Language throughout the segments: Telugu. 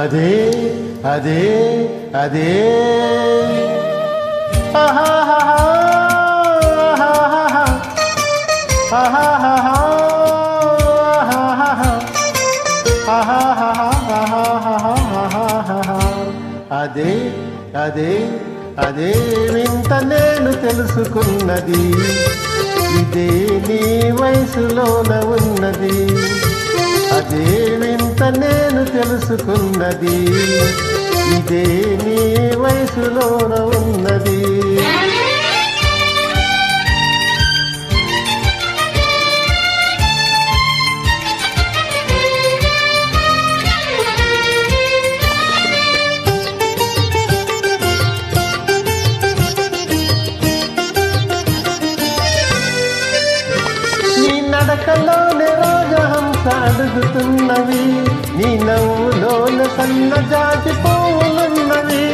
అదే అదే అదే అదే అదే అదే వింత నేను తెలుసుకున్నది ఇదే నీ వయసులోన ఉన్నది అదే వింత నేను తెలుసుకున్నది ఇదే నీ వయసులోన ఉన్నది నడకలోనే రాజహంస అడుగుతున్నవి నీ నవ్వులోన సన్నజాజి పువ్వులున్నవి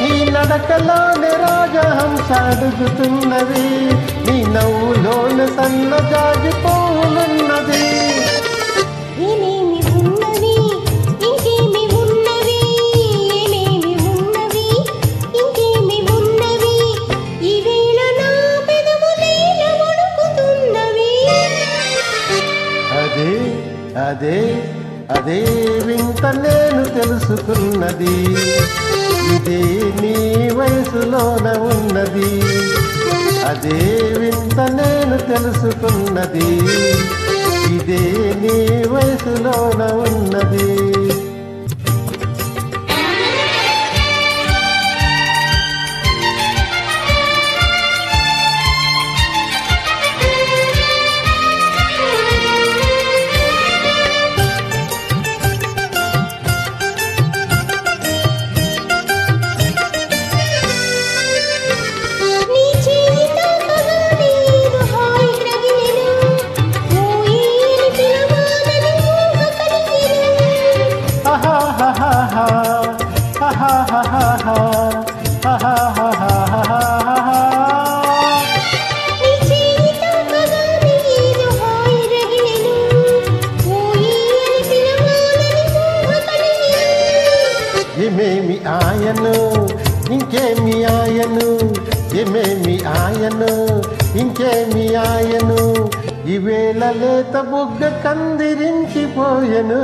నీ నడకలోనే రాజహంస అడుగుతున్నవి నీ నవ్వులోన సన్నజాజి పువ్వులున్నది అదే అదే వింత నేను తెలుసుకున్నది ఇదే నీ వయసులోన ఉన్నది అదే వింత నేను తెలుసుకున్నది ఇదే నీ వయసులోన ఉన్నది ఏమేమి ఆయను ఇంకేమి ఆయను ఏమేమి ఆయను ఇంకేమి ఆయను ఈవేళ లేత బుగ్గ కందిరించిపోయెను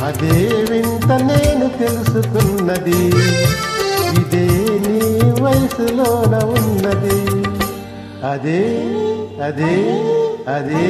అదే వింత నేను తెలుసుకున్నది ఇదే నీ వయసులోన ఉన్నది అదే అదే అదే